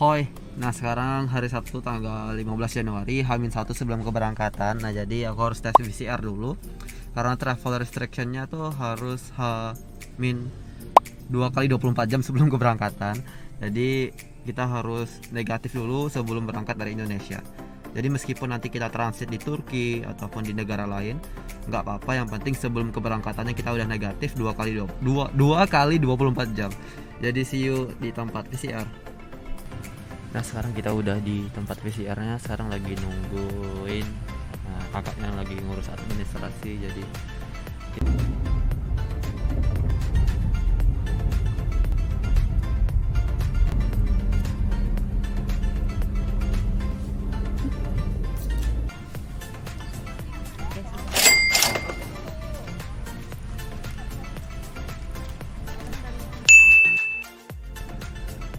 Hoi, nah sekarang hari Sabtu tanggal 15 Januari H-1 sebelum keberangkatan. Nah jadi aku harus tes PCR dulu karena travel restrictionnya tuh harus H-2 kali 24 jam sebelum keberangkatan. Jadi kita harus negatif dulu sebelum berangkat dari Indonesia. Jadi meskipun nanti kita transit di Turki ataupun di negara lain, nggak apa-apa, yang penting sebelum keberangkatannya kita udah negatif 2 kali 24 jam. Jadi see you di tempat PCR. Nah sekarang kita udah di tempat PCR-nya, sekarang lagi nungguin kakaknya lagi ngurus administrasi. Jadi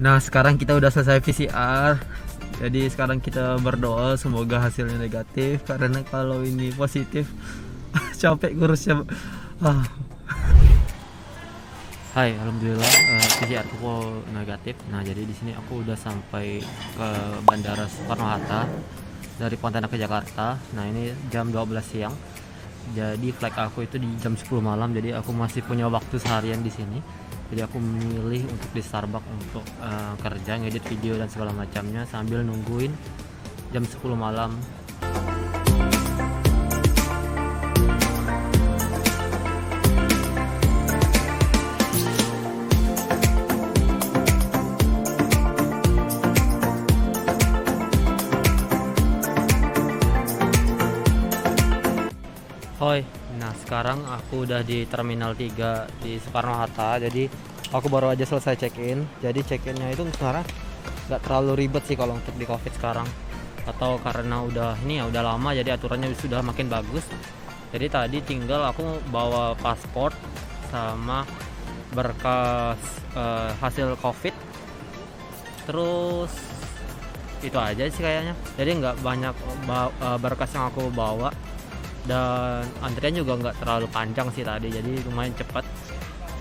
nah sekarang kita udah selesai PCR. Jadi sekarang kita berdoa semoga hasilnya negatif, karena kalau ini positif capek ngurusnya. Hai, alhamdulillah PCR aku negatif. Nah jadi di sini aku udah sampai ke Bandara Soekarno Hatta dari Pontianak ke Jakarta. Nah ini jam 12 siang. Jadi flight aku itu di jam 10 malam. Jadi aku masih punya waktu seharian di sini. Jadi aku memilih untuk di Starbucks untuk kerja, ngedit video dan segala macamnya sambil nungguin jam 10 malam. Hoi, nah sekarang aku udah di Terminal 3 di Soekarno Hatta. Jadi aku baru aja selesai check-in. Jadi check-innya itu sekarang nggak terlalu ribet sih kalau untuk di COVID sekarang. Atau karena udah ini ya udah lama, jadi aturannya sudah makin bagus. Jadi tadi tinggal aku bawa paspor sama berkas hasil COVID. Terus itu aja sih kayaknya. Jadi nggak banyak berkas yang aku bawa. Dan antrian juga nggak terlalu panjang sih tadi, jadi lumayan cepat.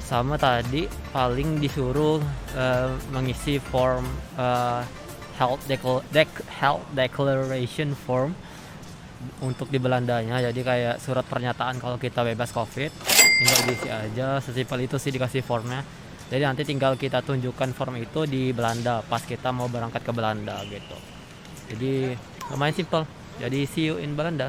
Sama tadi paling disuruh mengisi form health declaration form untuk di Belandanya. Jadi kayak surat pernyataan kalau kita bebas COVID, tinggal diisi aja, sesimpel itu sih dikasih formnya. Jadi nanti tinggal kita tunjukkan form itu di Belanda pas kita mau berangkat ke Belanda gitu. Jadi lumayan simpel. Jadi see you in Belanda.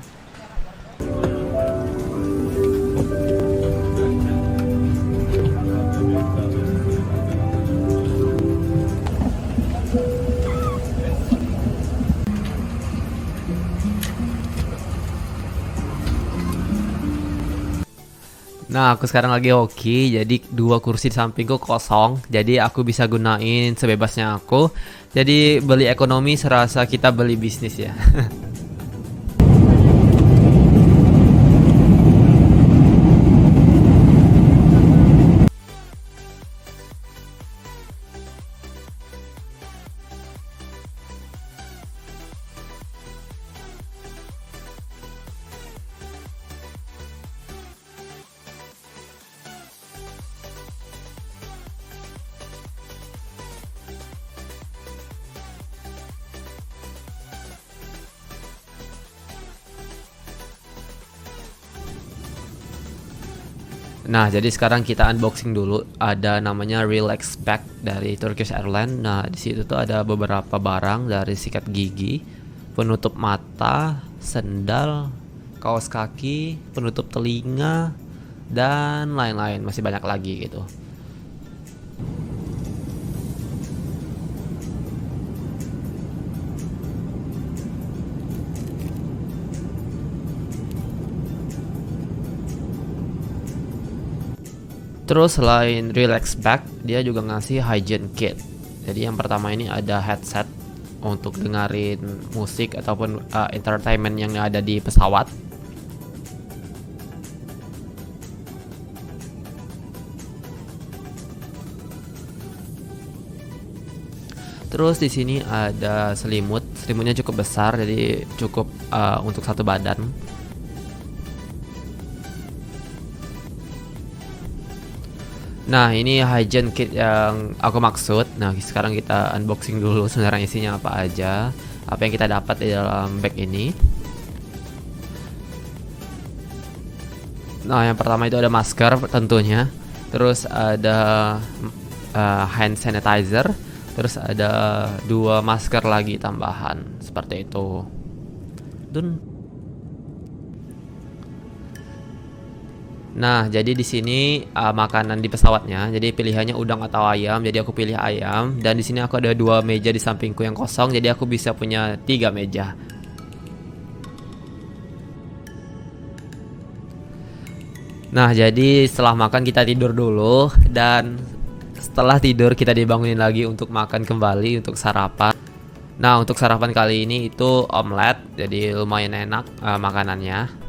Nah aku sekarang lagi hoki, jadi 2 kursi di sampingku kosong, jadi aku bisa gunain sebebasnya aku. Jadi beli ekonomi serasa kita beli bisnis ya. Nah, jadi sekarang kita unboxing dulu. Ada namanya Relax Pack dari Turkish Airlines. Nah, di situ tuh ada beberapa barang dari sikat gigi, penutup mata, sendal, kaos kaki, penutup telinga, dan lain-lain. Masih banyak lagi gitu. Terus selain relax bag, dia juga ngasih hygiene kit. Jadi yang pertama ini ada headset untuk dengerin musik ataupun entertainment yang ada di pesawat. Terus di sini ada selimut. Selimutnya cukup besar, jadi cukup untuk satu badan. Nah, ini hygiene kit yang aku maksud. Nah, sekarang kita unboxing dulu sebenarnya isinya apa aja, apa yang kita dapat di dalam bag ini. Nah, yang pertama itu ada masker tentunya, terus ada hand sanitizer, terus ada 2 masker lagi tambahan seperti itu. Nah, jadi di sini makanan di pesawatnya. Jadi pilihannya udang atau ayam. Jadi aku pilih ayam. Dan di sini aku ada 2 meja di sampingku yang kosong. Jadi aku bisa punya 3 meja. Nah, jadi setelah makan kita tidur dulu, dan setelah tidur kita dibangunin lagi untuk makan kembali untuk sarapan. Nah, untuk sarapan kali ini itu omelet, jadi lumayan enak makanannya.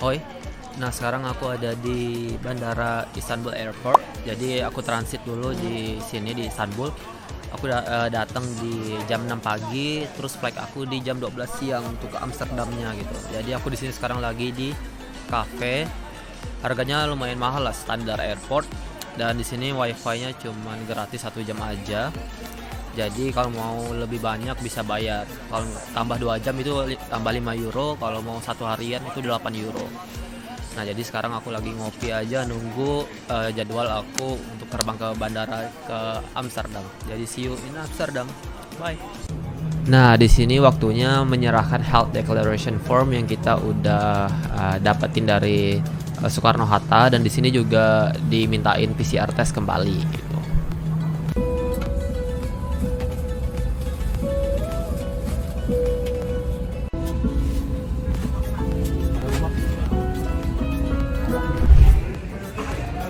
Hoi. Nah, sekarang aku ada di Bandara Istanbul Airport. Jadi aku transit dulu di sini di Istanbul. Aku datang di jam 6 pagi, terus flight aku di jam 12 siang untuk ke Amsterdamnya gitu. Jadi aku di sini sekarang lagi di cafe. Harganya lumayan mahal lah, standar airport. Dan di sini wifi-nya cuman gratis 1 jam aja. Jadi kalau mau lebih banyak bisa bayar. Kalau tambah 2 jam itu tambah 5 euro. Kalau mau 1 harian itu 8 euro. Nah, jadi sekarang aku lagi ngopi aja nunggu jadwal aku untuk terbang ke bandara ke Amsterdam. Jadi see you in Amsterdam. Bye. Nah, di sini waktunya menyerahkan health declaration form yang kita udah dapetin dari Soekarno Hatta, dan di sini juga dimintain PCR test kembali gitu.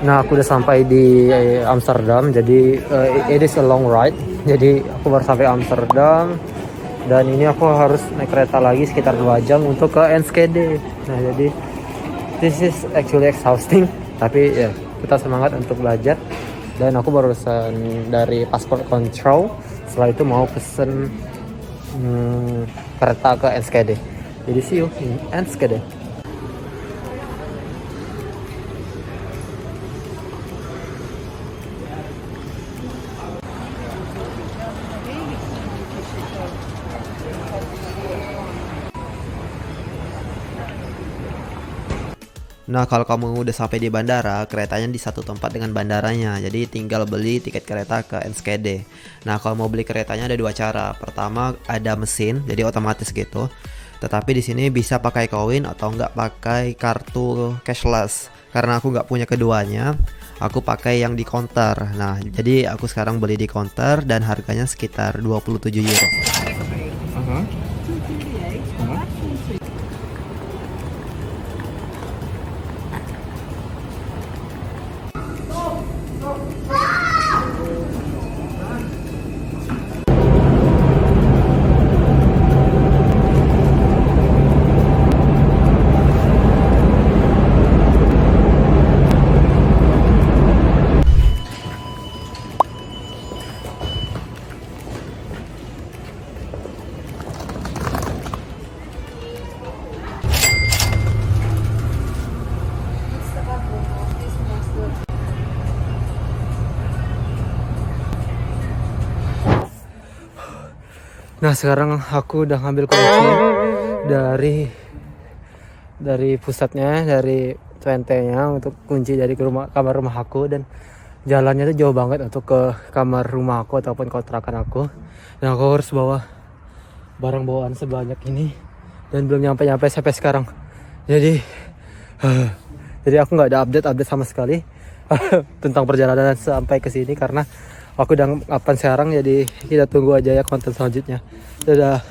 Nah, aku udah sampai di Amsterdam. Jadi it is a long ride. Jadi aku baru sampai Amsterdam, dan ini aku harus naik kereta lagi sekitar 2 jam untuk ke Enschede. Nah, jadi this is actually exhausting, tapi ya kita semangat untuk belajar. Dan aku barusan dari passport control. Setelah itu mau pesen kereta ke Enschede. Jadi see you in Enschede. Nah, kalau kamu udah sampai di bandara, keretanya di satu tempat dengan bandaranya. Jadi tinggal beli tiket kereta ke Enschede. Nah, kalau mau beli keretanya ada 2 cara. Pertama, ada mesin, jadi otomatis gitu. Tetapi di sini bisa pakai koin atau enggak pakai kartu cashless. Karena aku nggak punya keduanya, aku pakai yang di counter. Nah, jadi aku sekarang beli di counter dan harganya sekitar 27 euro. Nah, sekarang aku udah ngambil kunci dari pusatnya, dari Twente-nya untuk kunci dari kamar rumah aku, dan jalannya tuh jauh banget untuk ke kamar rumah aku ataupun kontrakan aku. Dan aku harus bawa barang bawaan sebanyak ini dan belum nyampe sampai sekarang. Jadi Jadi aku nggak ada update sama sekali tentang perjalanan sampai ke sini karena aku udah ngapain sekarang, jadi kita tunggu aja ya konten selanjutnya. Dadah.